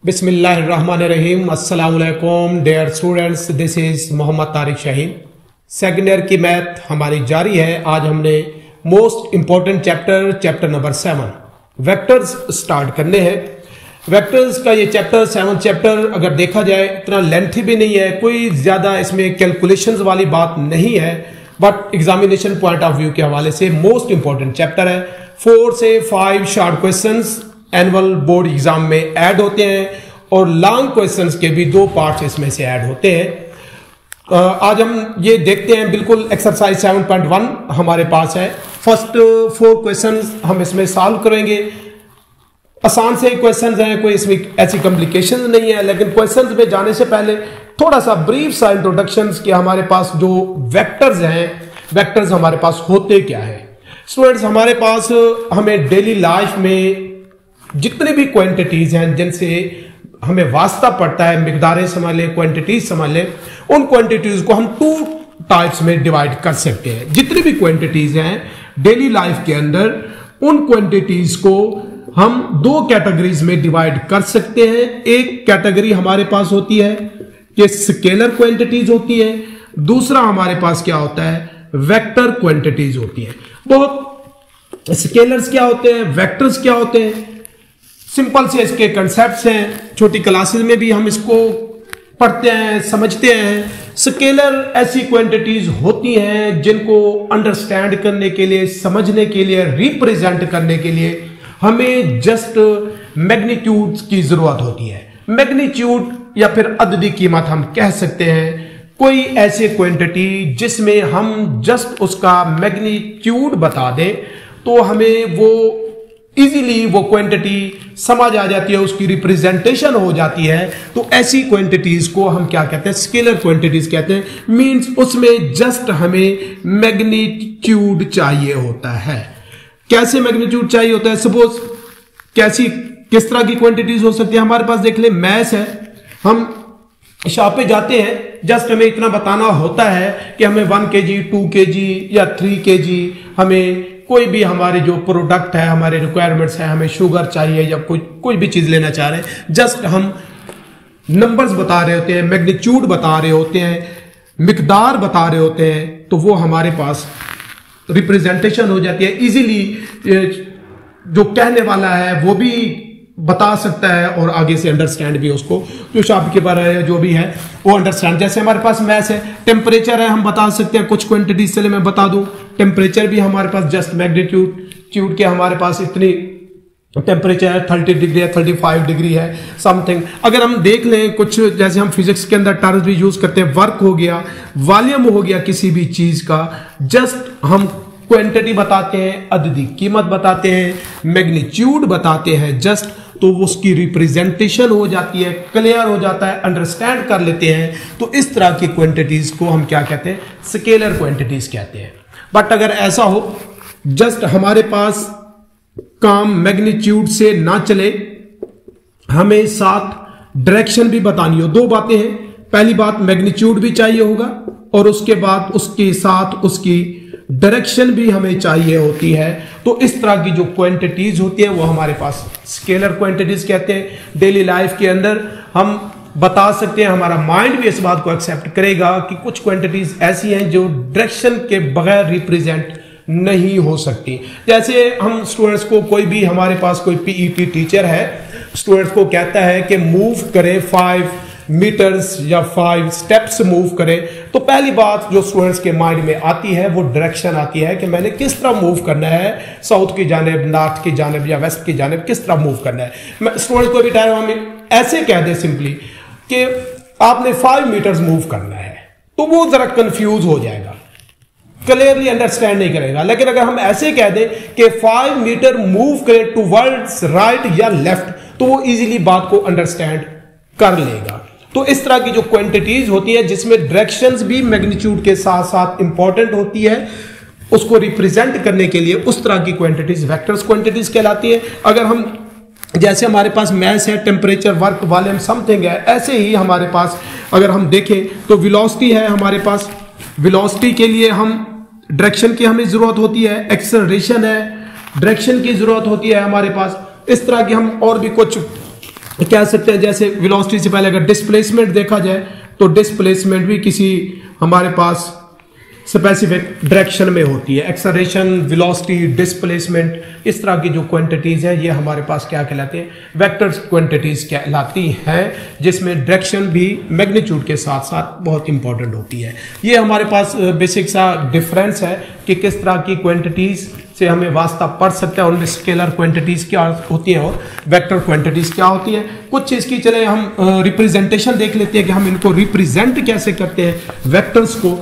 बिस्मिल्लाहिर्रहमानिर्रहीम। अस्सलामुअलैकुम dear students, this is Mohammad Tariq Shaheen. Second year की मैथ हमारी जारी है। आज हमने most important chapter number 7 vectors start करने हैं। वेक्टर्स का ये चैप्टर 7 चैप्टर अगर देखा जाए इतना लेंथी भी नहीं है, कोई ज्यादा इसमें कैलकुलेशंस वाली बात नहीं है, but examination point of view के हवाले से मोस्ट इंपॉर्टेंट चैप्टर है। 4 से 5 short questions annual board exam में ऐड होते हैं और लॉन्ग क्वेश्चंस के भी 2 पार्ट्स इसमें से ऐड होते हैं। आज हम ये देखते हैं, बिल्कुल एक्सरसाइज 7.1 हमारे पास है। फर्स्ट 4 क्वेश्चंस हम इसमें सॉल्व करेंगे। आसान से क्वेश्चंस हैं, कोई इसमें ऐसी कॉम्प्लिकेशंस नहीं है, लेकिन क्वेश्चंस में जाने से पहले थोड़ा सा ब्रीफ सा इंट्रोडक्शन कि हमारे पास जो वेक्टर्स हैं, वेक्टर्स हमारे पास होते क्या है। स्टूडेंट्स, हमारे पास हमें डेली लाइफ में जितने भी क्वांटिटीज हैं जिनसे हमें वास्ता पड़ता है, मिकदारें समझ लें, क्वांटिटीज समझ लें, उन क्वांटिटीज को हम 2 टाइप्स में डिवाइड कर सकते हैं। जितनी भी क्वांटिटीज हैं डेली लाइफ के अंदर, उन क्वांटिटीज को हम 2 कैटेगरीज में डिवाइड कर सकते हैं। एक कैटेगरी हमारे पास होती है कि स्केलर क्वांटिटीज होती है, दूसरा हमारे पास क्या होता है, वेक्टर क्वांटिटीज होती है। तो स्केलर्स क्या होते हैं, वेक्टर्स क्या होते हैं, सिंपल से इसके कंसेप्ट्स हैं। छोटी क्लासेस में भी हम इसको पढ़ते हैं, समझते हैं। स्केलर ऐसी क्वांटिटीज होती हैं जिनको अंडरस्टैंड करने के लिए, समझने के लिए, रिप्रेजेंट करने के लिए हमें जस्ट मैग्नीट्यूड की जरूरत होती है। मैग्नीट्यूड या फिर अददी कीमत हम कह सकते हैं। कोई ऐसे क्वांटिटी जिसमें हम जस्ट उसका मैग्नीट्यूड बता दें तो हमें वो इजीली वो क्वांटिटी समझ आ जाती है, उसकी रिप्रेजेंटेशन हो जाती है। तो ऐसी क्वांटिटीज को हम क्या कहते हैं, स्केलर क्वांटिटीज कहते हैं। मींस उसमें जस्ट हमें मैग्नीट्यूड चाहिए होता है। कैसे मैग्नीट्यूड चाहिए होता है, सपोज किस तरह की क्वांटिटीज हो सकती है। हमारे पास देख ले, मैथ है, हम शॉप पे जाते हैं, जस्ट हमें इतना बताना होता है कि हमें 1 kg 2 kg या 3 kg, हमें कोई भी हमारे जो प्रोडक्ट है, हमारे रिक्वायरमेंट्स है, हमें शुगर चाहिए या कोई भी चीज लेना चाह रहे हैं, जस्ट हम नंबर्स बता रहे होते हैं, मैग्नीट्यूड बता रहे होते हैं, मिकदार बता रहे होते हैं, तो वो हमारे पास रिप्रेजेंटेशन हो जाती है। इजीली जो कहने वाला है वो भी बता सकता है और आगे से अंडरस्टैंड भी उसको, जो शॉप के बारे में जो भी है वो अंडरस्टैंड। जैसे हमारे पास मैथ है, टेम्परेचर है, हम बता सकते हैं कुछ क्वांटिटीज। चले मैं बता दूं, टेम्परेचर भी हमारे पास जस्ट मैग्नीट्यूड के हमारे पास इतनी टेम्परेचर है, 30 डिग्री है, 35 डिग्री है, समथिंग। अगर हम देख लें कुछ, जैसे हम फिजिक्स के अंदर टर्म्स भी यूज करते हैं, वर्क हो गया, वॉल्यूम हो गया किसी भी चीज का, जस्ट हम क्वांटिटी बताते हैं, अददी कीमत बताते हैं, मैग्नीट्यूड बताते हैं जस्ट, तो उसकी रिप्रेजेंटेशन हो जाती है, क्लियर हो जाता है, अंडरस्टैंड कर लेते हैं। तो इस तरह की क्वांटिटीज को हम क्या कहते हैं, स्केलर क्वांटिटीज कहते हैं। बट अगर ऐसा हो जस्ट हमारे पास काम मैग्नीट्यूड से ना चले, हमें साथ डायरेक्शन भी बतानी हो, 2 बातें हैं। पहली बात, मैग्नीट्यूड भी चाहिए होगा और उसके बाद उसके साथ उसकी डायरेक्शन भी हमें चाहिए होती है। तो इस तरह की जो क्वांटिटीज होती है वो हमारे पास स्केलर क्वांटिटीज कहते हैं। डेली लाइफ के अंदर हम बता सकते हैं, हमारा माइंड भी इस बात को एक्सेप्ट करेगा कि कुछ क्वांटिटीज ऐसी हैं जो डायरेक्शन के बगैर रिप्रेजेंट नहीं हो सकती। जैसे हम स्टूडेंट्स को, कोई भी हमारे पास कोई पीईटी टीचर है, स्टूडेंट्स को कहता है कि मूव करें 5 मीटर्स या 5 स्टेप्स मूव करें, तो पहली बात जो स्टूडेंट्स के माइंड में आती है वो डायरेक्शन आती है कि मैंने किस तरह मूव करना है, साउथ की जानिब, नॉर्थ की जानिब या वेस्ट की जानिब किस तरह मूव करना है। मैं स्टूडेंट्स को भी टाइम हमें ऐसे कह दे सिंपली कि आपने 5 मीटर्स मूव करना है, तो वो जरा कंफ्यूज हो जाएगा, क्लियरली अंडरस्टैंड नहीं करेगा। लेकिन अगर हम ऐसे कह दें कि 5 मीटर मूव करें टुवर्ड्स राइट या लेफ्ट, तो वो इजीली बात को अंडरस्टैंड कर लेगा। तो इस तरह की जो क्वांटिटीज होती है जिसमें डायरेक्शंस भी मैग्नीट्यूड के साथ साथ इंपॉर्टेंट होती है, उसको रिप्रेजेंट करने के लिए उस तरह की क्वांटिटीज वेक्टर्स क्वांटिटीज कहलाती है। अगर हम, जैसे हमारे पास मैस है, टेम्परेचर, वर्क, वॉल्यूम, समथिंग है, ऐसे ही हमारे पास अगर हम देखें तो वेलोसिटी है हमारे पास। वेलोसिटी के लिए हम डायरेक्शन की हमें जरूरत होती है, एक्सेलरेशन है, डायरेक्शन की जरूरत होती है हमारे पास। इस तरह की हम और भी कुछ कह सकते हैं जैसे वेलोसिटी से पहले अगर डिस्प्लेसमेंट देखा जाए तो डिस्प्लेसमेंट भी किसी हमारे पास स्पेसिफिक डायरेक्शन में होती है। एक्सेलरेशन, वेलोसिटी, डिस्प्लेसमेंट, इस तरह की जो क्वांटिटीज है ये हमारे पास क्या कहलाते हैं, वेक्टर्स क्वांटिटीज कहलाती हैं, जिसमें डायरेक्शन भी मैग्नीट्यूड के साथ साथ बहुत इंपॉर्टेंट होती है। ये हमारे पास बेसिक सा डिफरेंस है कि किस तरह की क्वांटिटीज से हमें वास्ता पड़ सकता है, उनमें स्केलर क्वांटिटीज क्या होती हैं और वेक्टर क्वांटिटीज क्या होती हैं। कुछ इसकी चले हम रिप्रेजेंटेशन देख लेते हैं कि हम इनको रिप्रेजेंट कैसे करते हैं वेक्टर्स को।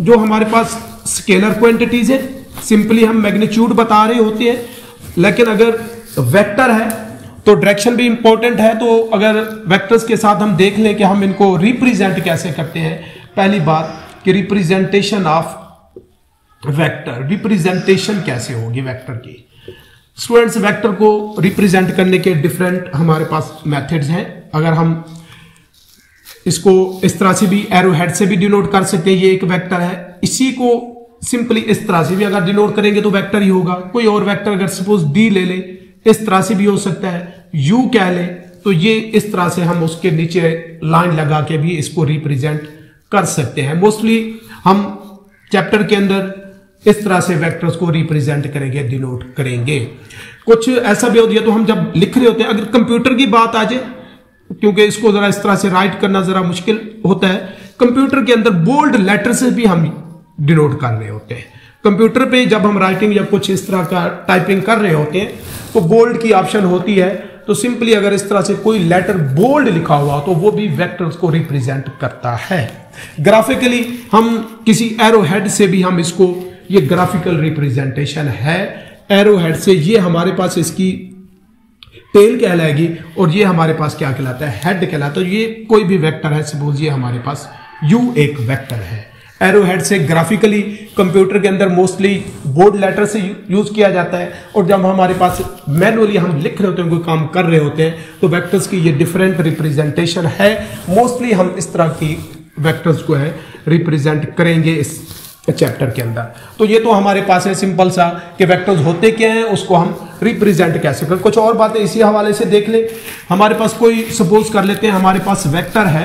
जो हमारे पास स्केलर क्वांटिटीज है सिंपली हम मैग्नीट्यूड बता रहे होते हैं, लेकिन अगर वेक्टर है तो डायरेक्शन भी इंपॉर्टेंट है। तो अगर वेक्टर्स के साथ हम देख लें कि हम इनको रिप्रेजेंट कैसे करते हैं। पहली बात कि रिप्रेजेंटेशन ऑफ वेक्टर, रिप्रेजेंटेशन कैसे होगी वेक्टर की। स्टूडेंट्स, वेक्टर को रिप्रेजेंट करने के डिफरेंट हमारे पास मेथड्स हैं। अगर हम इसको इस तरह से भी एरो हेड से भी डिनोट कर सकते हैं, ये एक वेक्टर है। इसी को सिंपली इस तरह से भी अगर डिनोट करेंगे तो वेक्टर ही होगा। कोई और वेक्टर अगर सपोज डी ले ले, इस तरह से भी हो सकता है, यू कह ले, तो ये इस तरह से हम उसके नीचे लाइन लगा के भी इसको रिप्रेजेंट कर सकते हैं। मोस्टली हम चैप्टर के अंदर इस तरह से वेक्टर्स को रिप्रेजेंट करेंगे, डिनोट करेंगे। कुछ ऐसा भी होता है तो हम जब लिख रहे होते हैं, अगर कंप्यूटर की बात आ जाए, क्योंकि इसको जरा इस तरह से राइट करना जरा मुश्किल होता है, कंप्यूटर के अंदर बोल्ड लेटर से भी हम डिनोट कर रहे होते हैं। कंप्यूटर पे जब हम राइटिंग या कुछ इस तरह का टाइपिंग कर रहे होते हैं तो बोल्ड की ऑप्शन होती है, तो सिंपली अगर इस तरह से कोई लेटर बोल्ड लिखा हुआ तो वो भी वेक्टर्स को रिप्रेजेंट करता है। ग्राफिकली हम किसी एरो हेड से भी हम इसको, ये ग्राफिकल रिप्रेजेंटेशन है एरो हेड से, ये हमारे पास इसकी टेल कहलाएगी और ये हमारे पास क्या कहलाता है, हेड कहलाता है। ये कोई भी वेक्टर है, सपोज ये हमारे पास u एक वेक्टर है। एरो हेड से ग्राफिकली कंप्यूटर के अंदर मोस्टली बोर्ड लेटर से यूज किया जाता है, और जब हमारे पास मैनुअली हम लिख रहे होते हैं, कोई काम कर रहे होते हैं, तो वेक्टर्स की ये डिफरेंट रिप्रेजेंटेशन है। मोस्टली हम इस तरह की वेक्टर्स को है रिप्रेजेंट करेंगे इस चैप्टर के अंदर। तो ये तो हमारे पास है सिंपल सा कि वेक्टर्स होते क्या हैं, उसको हम रिप्रेजेंट कैसे करें। कुछ और बातें इसी हवाले से देख ले। हमारे पास कोई सपोज कर लेते हैं, हमारे पास वेक्टर है,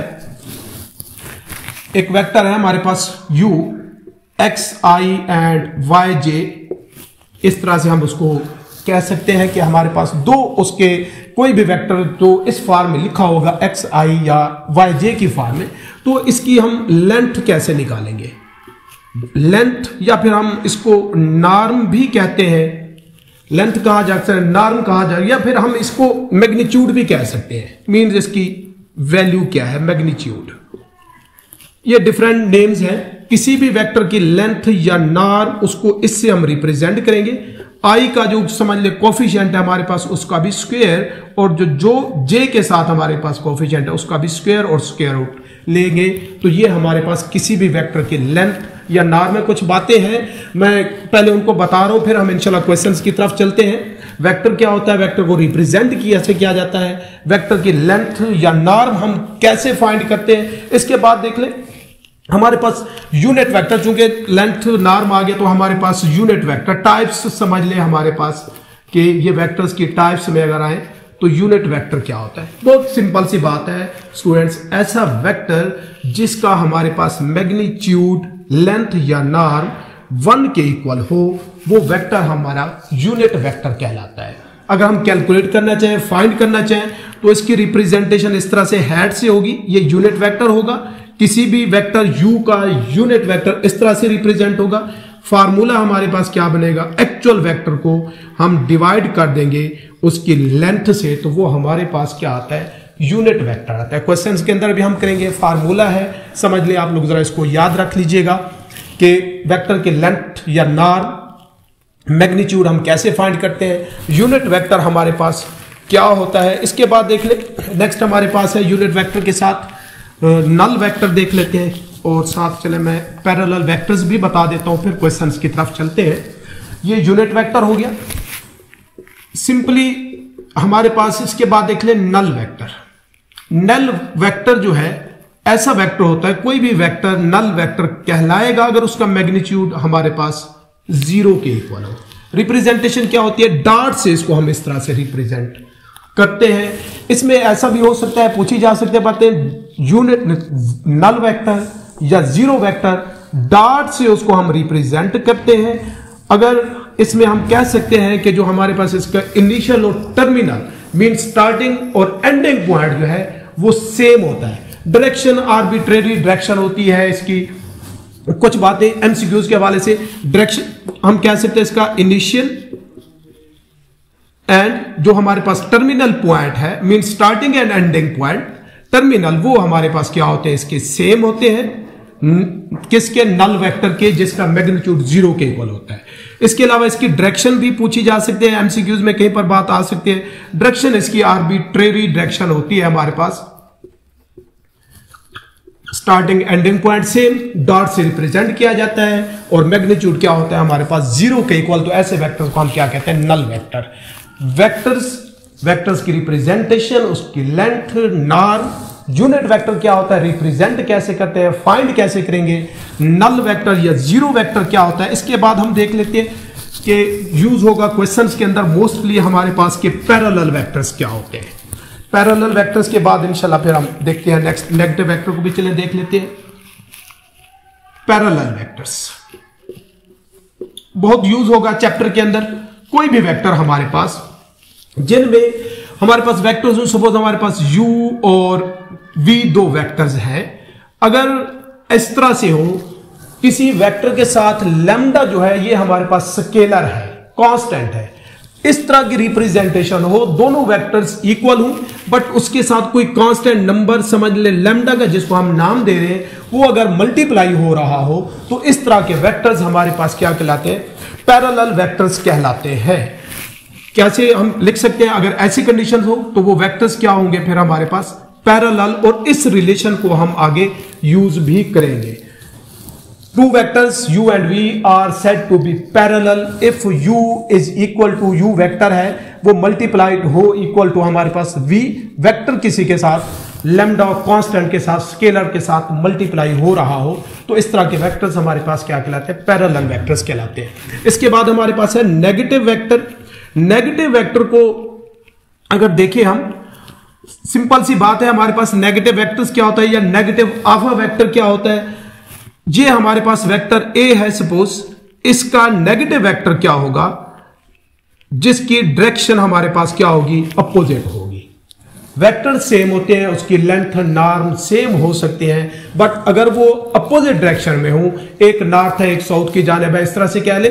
एक वेक्टर है हमारे पास u, x, i and y, j। इस तरह से हम उसको कह सकते हैं कि हमारे पास दो उसके कोई भी वेक्टर जो इस फॉर्म में लिखा होगा x, i या y, j की फॉर्म में, तो इसकी हम लेंथ कैसे निकालेंगे। लेंथ या फिर हम इसको नॉर्म भी कहते हैं, लेंथ कहा जा सकता है, नॉर्म कहा जाए, या फिर हम इसको मैग्नीट्यूड भी कह सकते हैं। मीन्स इसकी वैल्यू क्या है, मैग्नीट्यूड। ये डिफरेंट नेम्स हैं। किसी भी वेक्टर की लेंथ या नॉर्म, उसको इससे हम रिप्रेजेंट करेंगे। आई का जो समझ ले कोफिशिएंट है हमारे पास, उसका भी स्क्वायर, और जो जे के साथ हमारे पास कोफिशिएंट है उसका भी स्क्वायर और स्क्वायर रूट लेंगे। तो ये हमारे पास किसी भी वेक्टर की लेंथ या नॉर्म में कुछ बातें हैं, मैं पहले उनको बता रहा हूं, फिर हम इंशाल्लाह क्वेश्चंस की तरफ चलते हैं। वेक्टर क्या होता है, वेक्टर को रिप्रेजेंट कैसे किया जाता है, वेक्टर की लेंथ या नॉर्म हम कैसे फाइंड करते हैं। इसके बाद देख ले हमारे पास यूनिट वेक्टर, चूंकि लेंथ नॉर्म आ गया तो हमारे पास यूनिट वेक्टर टाइप्स समझ ले हमारे पास कि ये वेक्टर्स की टाइप्स में अगर आए तो यूनिट वेक्टर क्या होता है। बहुत सिंपल सी बात है स्टूडेंट्स, ऐसा वेक्टर जिसका हमारे पास मैग्नीट्यूड, लेंथ या नॉर्म 1 के इक्वल हो, वो वेक्टर हमारा यूनिट वेक्टर कहलाता है। अगर हम कैलकुलेट करना चाहें, फाइंड करना चाहें, तो इसकी रिप्रेजेंटेशन इस तरह से हेड से होगी, ये यूनिट वेक्टर होगा। किसी भी वेक्टर u का यूनिट वेक्टर इस तरह से रिप्रेजेंट होगा। फार्मूला हमारे पास क्या बनेगा, एक्चुअल वेक्टर को हम डिवाइड कर देंगे उसकी लेंथ से, तो वो हमारे पास क्या आता है, यूनिट वेक्टर आता है। क्वेश्चंस के अंदर भी हम करेंगे, फार्मूला है, समझ ले आप लोग, जरा इसको याद रख लीजिएगा कि वेक्टर की लेंथ या नॉर्म, मैग्नीट्यूड हम कैसे फाइंड करते हैं, यूनिट वेक्टर हमारे पास क्या होता है। इसके बाद देख ले नेक्स्ट हमारे पास है यूनिट वेक्टर के साथ नल वेक्टर देख लेते हैं, और साथ चले मैं पैरेलल वेक्टर्स भी बता देता हूं, फिर क्वेश्चंस की तरफ चलते हैं। ये यूनिट वेक्टर हो गया सिंपली हमारे पास। इसके बाद देख ले नल वेक्टर। नल वेक्टर जो है ऐसा वेक्टर होता है, कोई भी वेक्टर नल वेक्टर कहलाएगा अगर उसका मैग्नीट्यूड हमारे पास 0 के इक्वल हो। रिप्रेजेंटेशन क्या होती है, डॉट से इसको हम इस तरह से रिप्रेजेंट करते हैं। इसमें ऐसा भी हो सकता है, पूछी जा सकती है बातें, यूनिट नल वेक्टर या जीरो वेक्टर डॉट से उसको हम रिप्रेजेंट करते हैं। अगर इसमें हम कह सकते हैं कि जो हमारे पास इसका इनिशियल और टर्मिनल मीन स्टार्टिंग और एंडिंग पॉइंट जो है वो सेम होता है। डायरेक्शन आर्बिट्रेरी डायरेक्शन होती है इसकी। कुछ बातें एमसीक्यूज के हवाले से, डायरेक्शन हम कह सकते हैं इसका इनिशियल एंड जो हमारे पास टर्मिनल पॉइंट है mean starting and ending point, terminal वो हमारे पास क्या होते हैं, इसके सेम होते हैं किसके, नल वेक्टर के, जिसका मैग्नीट्यूड 0 के इक्वल होता है। इसके अलावा इसकी डायरेक्शन भी पूछी जा सकती है, एमसीक्यूज में कहीं पर बात आ सकती है। डायरेक्शन इसकी आर्बिट्रेरी डायरेक्शन होती है हमारे पास, starting ending point same, dot से रिप्रेजेंट किया जाता है, और मैग्नीट्यूड क्या होता है हमारे पास 0 के इक्वल। तो ऐसे वेक्टर्स को हम क्या कहते हैं, नल वेक्टर। वेक्टर्स की रिप्रेजेंटेशन, उसकी लेंथ, नॉर्म, यूनिट वेक्टर क्या होता है, रिप्रेजेंट कैसे करते हैं, फाइंड कैसे करेंगे, नल वेक्टर या जीरो वेक्टर क्या होता है। इसके बाद हम देख लेते हैं कि यूज होगा क्वेश्चंस के अंदर मोस्टली हमारे पास के पैरेलल वेक्टर्स क्या होते हैं। पैरेलल वेक्टर्स के बाद इंशाल्लाह फिर हम देखते हैं नेक्स्ट नेगेटिव वेक्टर को भी चले देख लेते हैं। पैरेलल वेक्टर्स बहुत यूज होगा चैप्टर के अंदर। कोई भी वेक्टर हमारे पास जिनमें हमारे पास वेक्टर्स हो, सपोज हमारे पास u और v दो वेक्टर्स हैं, अगर इस तरह से हो किसी वेक्टर के साथ लैम्डा जो है ये हमारे पास स्केलर है, कांस्टेंट है, इस तरह की रिप्रेजेंटेशन हो, दोनों वेक्टर्स इक्वल हो बट उसके साथ कोई कांस्टेंट नंबर समझ ले लैम्डा का जिसको हम नाम दे रहे हैं वो अगर मल्टीप्लाई हो रहा हो, तो इस तरह के वेक्टर्स हमारे पास क्या कहलाते हैं, पैरेलल वेक्टर्स कहलाते हैं। कैसे हम लिख सकते हैं, अगर ऐसी कंडीशन हो तो वो वेक्टर्स क्या होंगे फिर हमारे पास पैरेलल, और इस रिलेशन को हम आगे यूज भी करेंगे। Two vectors u and v are said to be parallel if u is equal to, u vector है वो मल्टीप्लाइड हो इक्वल टू हमारे पास v वेक्टर किसी के साथ लैम्डा कांस्टेंट के साथ स्केलर के साथ मल्टीप्लाई हो रहा हो, तो इस तरह के वेक्टर्स हमारे पास क्या कहलाते हैं, पैरेलल वेक्टर्स कहलाते हैं। इसके बाद हमारे पास है नेगेटिव वेक्टर। नेगेटिव वेक्टर को अगर देखें हम, सिंपल सी बात है, हमारे पास नेगेटिव वेक्टर्स क्या होता है या नेगेटिव आल्फा वेक्टर क्या होता है। ये हमारे पास वेक्टर ए है सपोज, इसका नेगेटिव वेक्टर क्या होगा, जिसकी डायरेक्शन हमारे पास क्या होगी, अपोजिट होगी। वेक्टर सेम होते हैं, उसकी लेंथ नॉर्म सेम हो सकते हैं, बट अगर वो अपोजिट डायरेक्शन में हो, एक नॉर्थ है एक साउथ की जानिब है, इस तरह से क्या ले,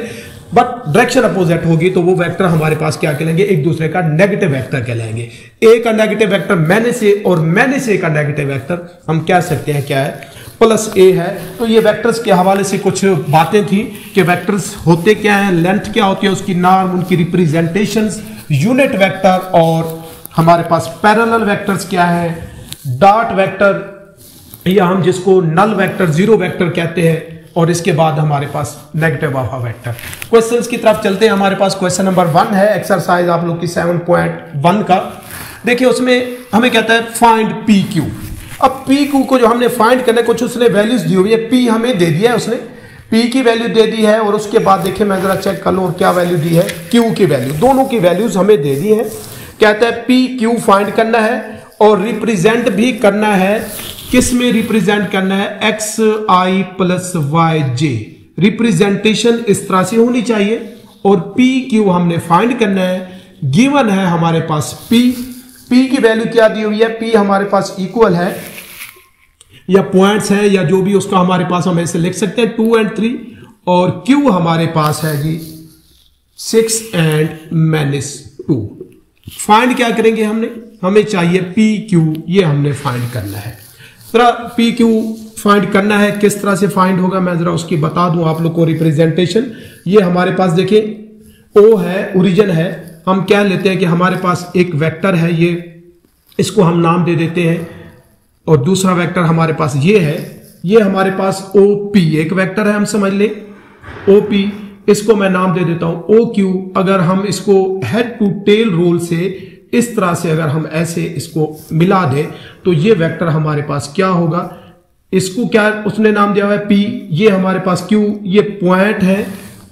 बट डायरेक्शन अपोजिट होगी तो वो वेक्टर हमारे पास क्या कहलाएंगे, एक दूसरे का नेगेटिव वेक्टर कहलाएंगे। ए का नेगेटिव वेक्टर मैंने से और मैंने से का नेगेटिव वेक्टर हम कह सकते हैं क्या है, प्लस ए है। तो ये वेक्टर्स के हवाले से कुछ बातें थी कि वेक्टर्स होते क्या हैं, लेंथ क्या होती है, उसकी नॉर्म, उनकी रिप्रेजेंटेशंस, यूनिट वेक्टर, और हमारे पास पैरेलल वेक्टर्स क्या है, डॉट वेक्टर या हम जिसको नल वेक्टर, जीरो वेक्टर कहते हैं, और इसके बाद हमारे पास नेगेटिव आल्फा वेक्टर। क्वेश्चंस की तरफ चलते हैं। हमारे पास क्वेश्चन नंबर 1 है, एक्सरसाइज आप लोग की 7.1 का। देखिए उसमें हमें कहता है फाइंड पी क्यू। अब पी क्यू को जो हमने फाइंड करना है, कुछ उसने वैल्यूज दी हुई है, पी हमें दे दिया है उसने, पी की वैल्यू दे दी है, और उसके बाद देखिए मैं जरा चेक कर लूं और क्या वैल्यू दी है, क्यू की वैल्यू, दोनों की वैल्यूज हमें दे दी है। कहता है पी क्यू फाइंड करना है और रिप्रेजेंट भी करना है, किस में रिप्रेजेंट करना है, एक्स आई प्लस वाई जे। रिप्रेजेंटेशन इस तरह से होनी चाहिए, और पी क्यू हमने फाइंड करना है। गिवन है हमारे पास पी, पी की वैल्यू क्या दी हुई है, पी हमारे पास इक्वल है या पॉइंट्स है या जो भी उसका हमारे पास हम ऐसे लिख सकते हैं 2 और 3, और क्यू हमारे पास है जी 6 और -2। फाइंड क्या करेंगे हमने, हमें चाहिए पी क्यू, ये हमने फाइंड करना है। जरा पी क्यू फाइंड करना है, किस तरह से फाइंड होगा मैं जरा उसकी बता दूं आप लोग को। रिप्रेजेंटेशन ये हमारे पास देखिए ओ है, ओरिजिन है, हम क्या लेते हैं कि हमारे पास एक वेक्टर है, ये इसको हम नाम दे देते हैं, और दूसरा वेक्टर हमारे पास ये है, ये हमारे पास ओ पी एक वेक्टर है, हम समझ ले ओ पी, इसको मैं नाम दे देता हूं ओ क्यू। अगर हम इसको हेड टू टेल रूल से इस तरह से अगर हम ऐसे इसको मिला दें तो ये वेक्टर हमारे पास क्या होगा, इसको क्या उसने नाम दिया हुआ है पी, ये हमारे पास क्यू, ये पॉइंट है,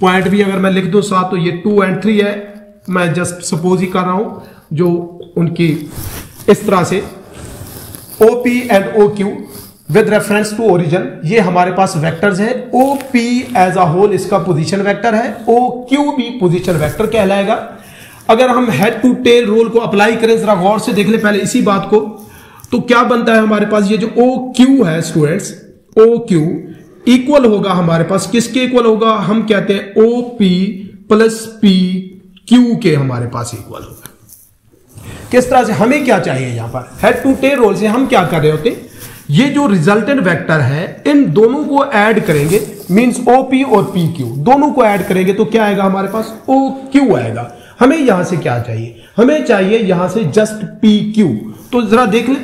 पॉइंट भी अगर मैं लिख दूं साथ तो ये 2 और 3 है, मैं जस्ट सपोज ही कर रहा हूं, जो उनकी इस तरह से OP and OQ with reference to origin, ये हमारे पास वेक्टर्स है। OP एज अ होल इसका पोजीशन वेक्टर है, OQ भी पोजीशन वेक्टर कहलाएगा। अगर हम हेड टू टेल रूल को अप्लाई करें, जरा गौर से देख ले पहले इसी बात को, तो क्या बनता है हमारे पास, ये जो OQ है स्टूडेंट्स, OQ इक्वल होगा हमारे पास किसके इक्वल होगा, हम कहते हैं OP प्लस PQ के हमारे पास इक्वल होगा। किस तरह से, हमें क्या चाहिए यहां पर हेड टू टेल रूल से हम क्या कर रहे होते, ये जो रिजल्टेंट वेक्टर है इन दोनों को ऐड करेंगे, मींस OP और PQ दोनों को ऐड करेंगे तो क्या आएगा हमारे पास, OQ आएगा। हमें यहां से क्या चाहिए, हमें चाहिए यहां से जस्ट PQ। तो जरा देख ले,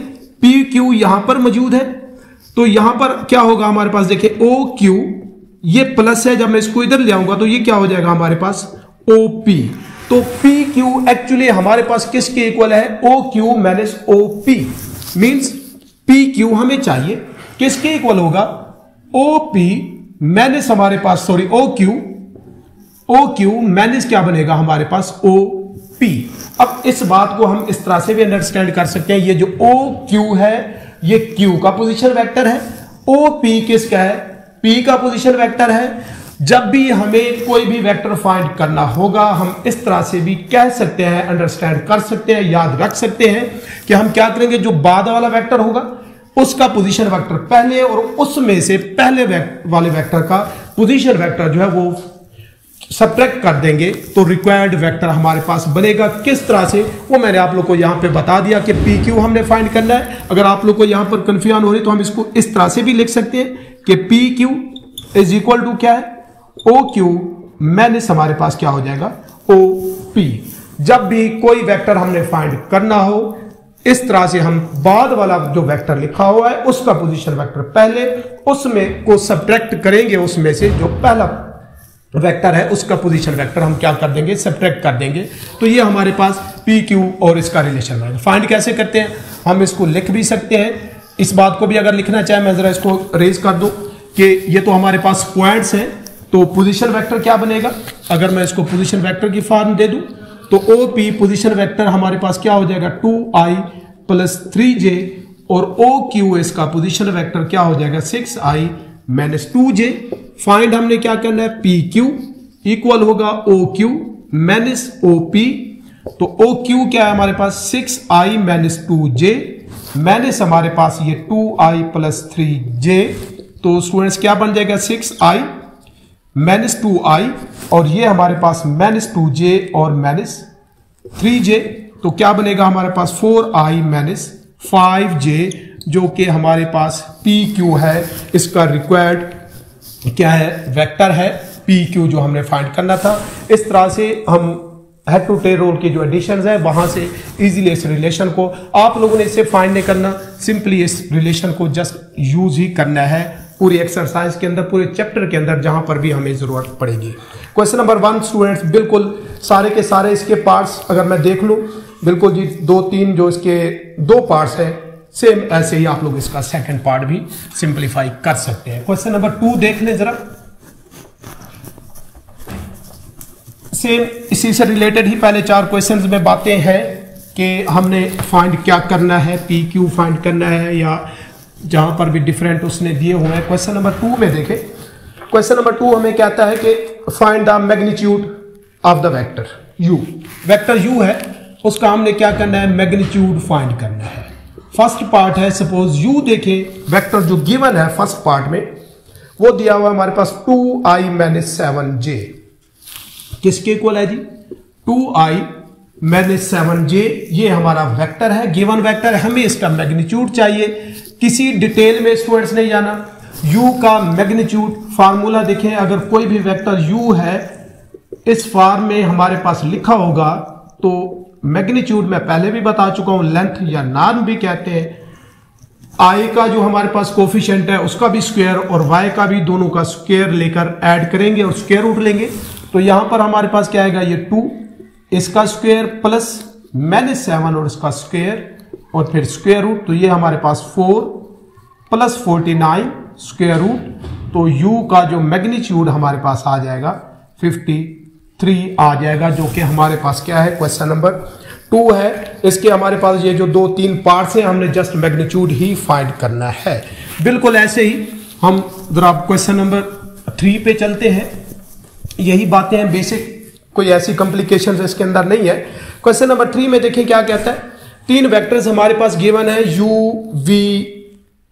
PQ यहां पर मौजूद है, तो यहां पर क्या होगा हमारे पास, देखिए OQ ये प्लस है, जब मैं इसको इधर ले आऊंगा तो ये क्या हो जाएगा हमारे पास OP। तो PQ एक्चुअली हमारे पास किसके इक्वल है, OQ minus OP, means PQ हमें चाहिए किसके इक्वल होगा, OP माइनस हमारे पास सॉरी OQ माइनस क्या बनेगा हमारे पास OP। अब इस बात को हम इस तरह से भी अंडरस्टैंड कर सकते हैं, ये जो OQ है ये Q का पोजीशन वेक्टर है, OP किसका है, P का पोजीशन वेक्टर है। जब भी हमें कोई भी वेक्टर फाइंड करना होगा हम इस तरह से भी कह सकते हैं, अंडरस्टैंड कर सकते हैं, याद रख सकते हैं कि हम क्या करेंगे, जो बाद वाला वेक्टर होगा उसका पोजीशन वेक्टर पहले, और उसमें से पहले वाले वेक्टर का पोजीशन वेक्टर जो है वो सब्ट्रैक्ट कर देंगे, तो रिक्वायर्ड वेक्टर हमारे पास बनेगा। किस तरह से, वो मैंने आप लोग को यहाँ पे बता दिया कि PQ हमने फाइंड करना है। अगर आप लोग को यहाँ पर कंफ्यूजन हो रही तो हम इसको इस तरह से भी लिख सकते हैं कि PQ इज इक्वल टू क्या है, OQ माइनस हमारे पास क्या हो जाएगा OP। जब भी कोई वेक्टर हमने फाइंड करना हो, इस तरह से हम बाद वाला जो वेक्टर लिखा हुआ है उसका पोजीशन वेक्टर पहले, उसमें को सब्ट्रैक्ट करेंगे, उसमें से जो पहला वेक्टर है उसका पोजीशन वेक्टर हम क्या कर देंगे, सब्ट्रैक्ट कर देंगे। तो ये हमारे पास PQ और इसका रिलेशन है। फाइंड कैसे करते हैं, हम इसको लिख भी सकते हैं। इस बात को भी अगर लिखना चाहे, मैं जरा इसको रेज कर दूं कि ये तो हमारे पास पॉइंट्स हैं, तो पोजीशन वेक्टर क्या बनेगा, अगर मैं इसको पोजीशन वेक्टर की फॉर्म दे दूं तो OP पोजीशन वेक्टर हमारे पास क्या हो जाएगा 2i प्लस 3j, और OQ इसका पोजीशन वेक्टर क्या हो जाएगा 6i माइनस 2j। फाइंड हमने क्या करना है, PQ इक्वल होगा OQ माइनस OP। तो OQ क्या है हमारे पास 6i माइनस 2j माइनस हमारे पास ये 2i प्लस 3j। तो स्टूडेंट्स क्या बन जाएगा 6i माइनस 2i, और ये हमारे पास माइनस 2j और माइनस 3j। तो क्या बनेगा हमारे पास 4i माइनस 5j, जो कि हमारे पास PQ है, इसका रिक्वायर्ड क्या है वेक्टर है PQ जो हमने फाइंड करना था। इस तरह से हम हेड टू टेल रूल की जो एडिशंस है वहां से इजीली इस रिलेशन को, आप लोगों ने इसे फाइंड नहीं करना, सिंपली इस रिलेशन को जस्ट यूज ही करना है पूरी एक्सरसाइज के अंदर, पूरे चैप्टर के अंदर जहां पर भी हमें जरूरत पड़ेगी। क्वेश्चन नंबर 1 स्टूडेंट्स, बिल्कुल सारे के सारे इसके पार्ट्स अगर मैं देख लूं, बिल्कुल जी 2-3 जो इसके 2 पार्ट्स हैं, सेम ऐसे ही आप लोग इसका सेकंड पार्ट भी सिंप्लीफाई कर सकते हैं। क्वेश्चन नंबर 2 देख लें जरा, सेम इसी से रिलेटेड ही पहले 4 क्वेश्चंस में बातें हैं कि हमने फाइंड क्या करना है, PQ फाइंड करना है, या जहां पर भी डिफरेंट उसने दिए हुए हैं। क्वेश्चन नंबर 2 में देखें, क्वेश्चन नंबर 2 हमें कहता है कि find the magnitude of the vector U। Vector U है, उसका हमने क्या करना है, मैग्नीट्यूड फाइंड करना है। फर्स्ट पार्ट है, सपोज U देखें, वेक्टर जो गिवन है फर्स्ट पार्ट में वो दिया हुआ हमारे पास 2i माइनस 7j, किसके इक्वल है जी 2i माइनस 7j। ये हमारा वेक्टर है, गिवन वेक्टर है, हमें इसका मैग्नीट्यूड चाहिए। किसी डिटेल में स्टूडेंट्स नहीं जाना, U का मैग्नीट्यूड फार्मूला देखें, अगर कोई भी वेक्टर U है इस फॉर्म में हमारे पास लिखा होगा तो मैग्नीट्यूड मैं पहले भी बता चुका हूं, लेंथ या नॉर्म भी कहते हैं। I का जो हमारे पास कोफिशिएंट है उसका भी स्क्वायर और Y का भी, दोनों का स्क्वायर लेकर ऐड करेंगे और स्क्वायर रूट लेंगे। तो यहां पर हमारे पास क्या आएगा, ये 2 इसका स्क्वायर प्लस माइनस 7 और इसका स्क्वायर और फिर स्क्वायर रूट, तो ये हमारे पास 4 प्लस 49 स्क्वायर रूट। तो U का जो मैग्नीट्यूड हमारे पास आ जाएगा 54। 3 आ जाएगा, जो कि हमारे पास क्या है, क्वेश्चन नंबर 2 है। इसके हमारे पास ये जो 2-3 पार्ट्स हैं, हमने जस्ट मैग्नीट्यूड ही फाइंड करना है। बिल्कुल ऐसे ही हम जरा क्वेश्चन नंबर 3 पे चलते हैं। यही बातें हैं बेसिक, कोई ऐसी कॉम्प्लिकेशन इसके अंदर नहीं है। क्वेश्चन नंबर 3 में देखें क्या कहता है। 3 वेक्टर्स हमारे पास गिवन है u, v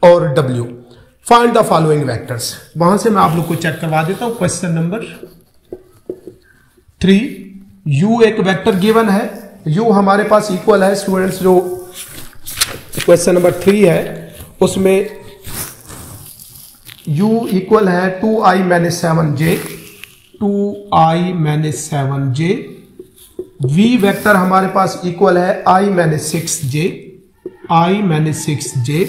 और w। Find the following vectors. वहां से मैं आप लोग को चेक करवा देता हूं। क्वेश्चन नंबर 3, u एक वेक्टर गिवन है। u हमारे पास इक्वल है स्टूडेंट्स, जो क्वेश्चन नंबर 3 है उसमें u इक्वल है 2i-7j, 2i-7j। v वेक्टर हमारे पास इक्वल है i-6j, i-6j।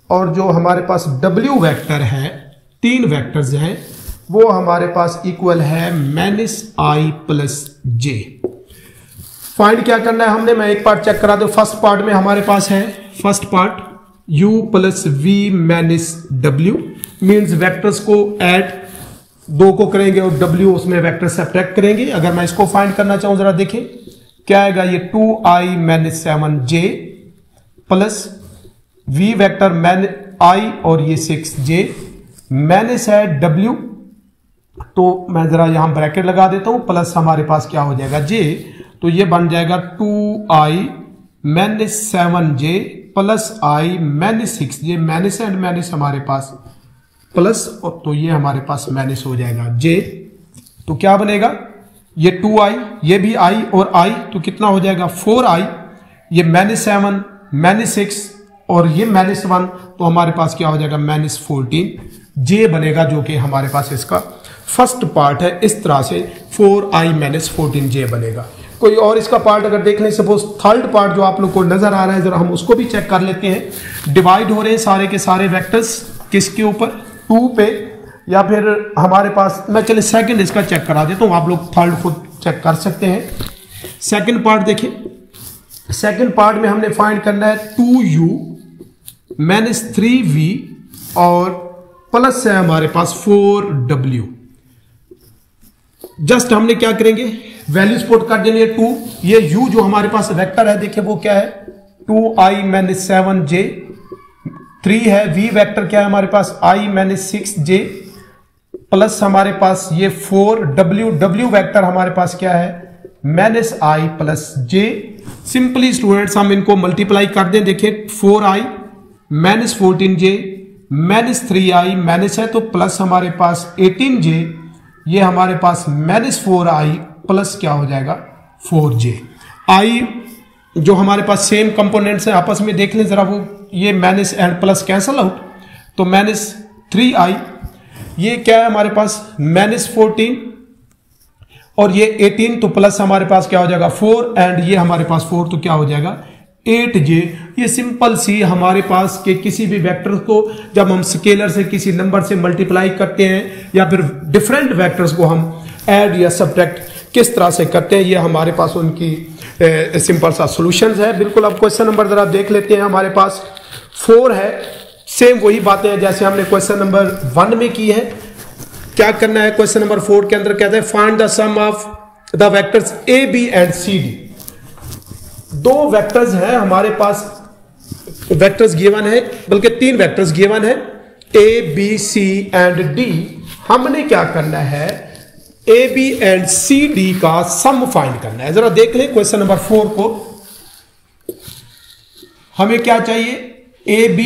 और जो हमारे पास w वेक्टर है, 3 वेक्टर्स हैं, वो हमारे पास इक्वल है -i+j। फाइंड क्या करना है हमने, मैं एक पार्ट चेक करा दूं। फर्स्ट पार्ट में हमारे पास है, first part u + v - w means vectors को ऐड 2 को करेंगे और w उसमें वेक्टर सब्ट्रैक्ट करेंगे। अगर मैं इसको फाइंड करना चाहूं, जरा देखें क्या आएगा। ये 2i-7j plus v vector i और ये 6j माइनस है w, तो मैं जरा यहां ब्रैकेट लगा देता हूं, प्लस हमारे पास क्या हो जाएगा j, तो ये बन जाएगा 2i-7j plus i-6j, minus and minus हमारे पास प्लस, तो ये हमारे पास माइनस हो जाएगा j। तो क्या बनेगा, ये 2i, ये भी i और i, तो कितना हो जाएगा 4i, ये -7 -6 और ये -1, तो हमारे पास क्या हो जाएगा -14j बनेगा, जो कि हमारे पास इसका फर्स्ट पार्ट है। इस तरह से 4i-14j बनेगा। कोई और इसका पार्ट अगर देख लें, सपोज थर्ड पार्ट जो आप लोग को नजर आ रहा है, जरा हम उसको भी चेक कर लेते हैं। डिवाइड हो रहे हैं सारे के सारे वेक्टर्स किसके ऊपर, 2 पे, या फिर हमारे पास, मैं चले सेकंड इसका चेक करा देता हूं, आप लोग थर्ड खुद चेक कर सकते हैं। सेकंड पार्ट देखिए, सेकंड पार्ट में हमने फाइंड करना है 2u - 3v और प्लस है हमारे पास 4w। जस्ट हमने क्या करेंगे, वैल्यूज पुट कर देंगे 2। ये u जो हमारे पास वेक्टर है, देखिए वो क्या है 2i-7j, 3 है, v वेक्टर क्या है हमारे पास i-6j प्लस हमारे पास ये 4w, w वेक्टर हमारे पास क्या है -i+j। सिंपली स्टूडेंट्स हम इनको मल्टीप्लाई कर दें, देखिए 4i -14j -3i माइनस है, तो प्लस हमारे पास 18j, ये हमारे पास -4i प्लस क्या हो जाएगा 4j। i जो हमारे पास सेम कंपोनेंट्स हैं, आपस में देख लें जरा, वो ये minus and plus cancel out, तो -3i, ये क्या है हमारे पास -14 और ये 18, तो प्लस हमारे पास क्या हो जाएगा 4 एंड ये हमारे पास 4, तो क्या हो जाएगा 8j। ये सिंपल सी हमारे पास के किसी भी वेक्टर को जब हम स्केलर से किसी नंबर से मल्टीप्लाई करते हैं या फिर डिफरेंट वेक्टर्स को हम ऐड या सब्ट्रैक्ट किस तरह से करते हैं, ये हमारे पास उनकी सिंपल सा सॉल्यूशंस है। बिल्कुल, अब क्वेश्चन नंबर जरा देख लेते हैं। हमारे पास 4 है, सेम वही बातें हैं जैसे हमने क्वेश्चन नंबर 1 में की है। क्या करना है, क्वेश्चन नंबर 4 के अंदर कहते हैं find the sum of the vectors A B and C D. 2 vectors हैं हमारे पास, वेक्टर्स गिवन है, बल्कि 3 वेक्टर्स गिवन है, A B C and D. हमने क्या करना है, A B and C D का सम फाइंड करना है। जरा देख लें क्वेश्चन नंबर 4 को, हमें क्या चाहिए, A B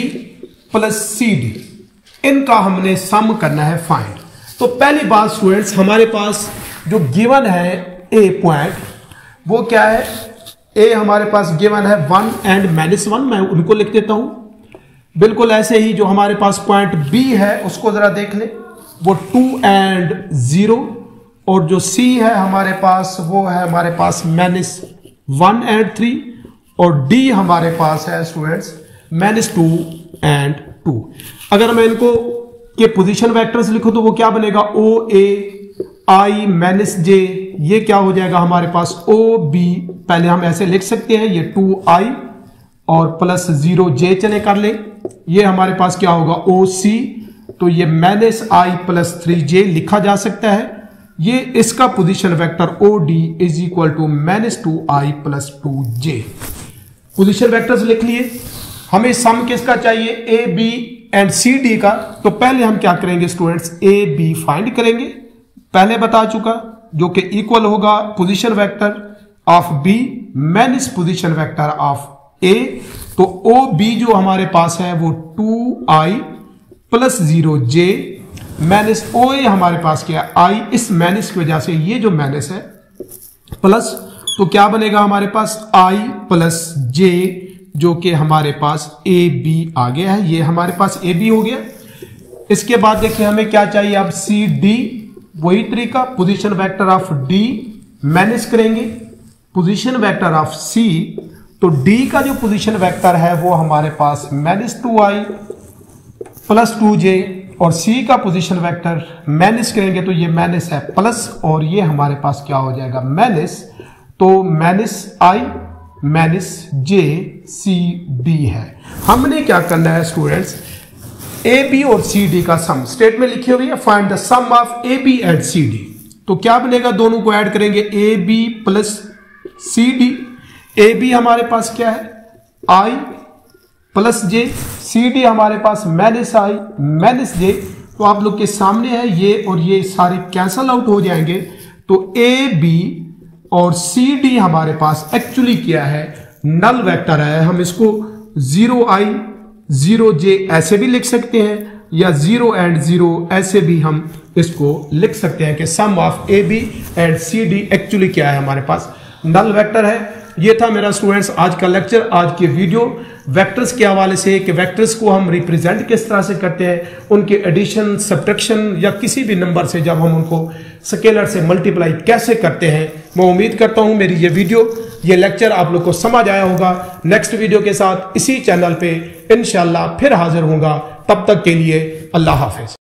plus C D, इनका हमने सम करना है फाइंड। तो पहली बात स्टूडेंट्स, हमारे पास जो गिवन है ए पॉइंट, वो क्या है, ए हमारे पास गिवन है 1 एंड -1, मैं उनको लिख देता हूं। बिल्कुल ऐसे ही जो हमारे पास पॉइंट बी है उसको जरा देख ले, वो 2 एंड 0, और जो सी है हमारे पास वो है हमारे पास -1 एंड 3, और डी हमारे पास है स्टूडेंट्स -2 एंड 2। अगर मैं इनको के पोजीशन वेक्टर्स लिखूं तो वो क्या बनेगा, ओ ए i-j, ये क्या हो जाएगा हमारे पास ओ बी, पहले हम ऐसे लिख सकते हैं, ये 2i और प्लस 0j चले कर ले, ये हमारे पास क्या होगा ओ सी, तो ये -i+3j लिखा जा सकता है। ये इसका position vector OD is equal to -2i + 2j। Position vectors लिख लिए। हमें सम किसका चाहिए? AB एंड CD का। तो पहले हम क्या करेंगे स्टूडेंट्स? AB फाइंड करेंगे, पहले बता चुका, जो कि इक्वल होगा position vector of B minus position vector of A। तो OB जो हमारे पास है वो 2i + 0j माइनस OA हमारे पास क्या है? I। इस माइनस की वजह से ये जो माइनस है प्लस, तो क्या बनेगा हमारे पास? I + j, जो कि हमारे पास AB आ गया है। ये हमारे पास AB हो गया। इसके बाद देखिए हमें क्या चाहिए अब? CD। वही तरीका, position vector of D minus करेंगे पोजीशन वेक्टर ऑफ C। तो D का जो पोजीशन वेक्टर है वो हमारे पास -2i + 2j, और C का पोजीशन वेक्टर माइनस करेंगे तो ये माइनस है प्लस, और ये हमारे पास क्या हो जाएगा? माइनस। तो -i - j CD है। हमने क्या करना है स्टूडेंट्स? AB और CD का सम स्टेटमेंट लिखी हुई है, find the sum of AB and CD। तो क्या बनेगा? दोनों को ऐड करेंगे, AB + CD। AB हमारे पास क्या है? I + j, CD हमारे पास -i - j। तो आप लोग के सामने है ये, और ये सारे कैंसल आउट हो जाएंगे। तो AB और CD हमारे पास एक्चुअली क्या है? नल वेक्टर है। हम इसको 0i 0j ऐसे भी लिख सकते हैं, या 0 एंड 0 ऐसे भी हम इसको लिख सकते हैं कि sum of AB and CD actually क्या है? हमारे पास नल वेक्टर है। ये था मेरा स्टूडेंट्स आज का लेक्चर, आज की वीडियो वेक्टर्स के हवाले से, कि वेक्टर्स को हम रिप्रेजेंट किस तरह से करते हैं, उनके एडिशन, सब्ट्रैक्शन या किसी भी नंबर से जब हम उनको स्केलर से मल्टीप्लाई कैसे करते हैं। मैं उम्मीद करता हूं मेरी ये वीडियो, ये लेक्चर आप लोग को समझ आया होगा। नेक्स्ट वीडियो के साथ इसी चैनल पे इंशाल्लाह फिर हाजिर होऊंगा। तब तक के लिए अल्लाह हाफिज।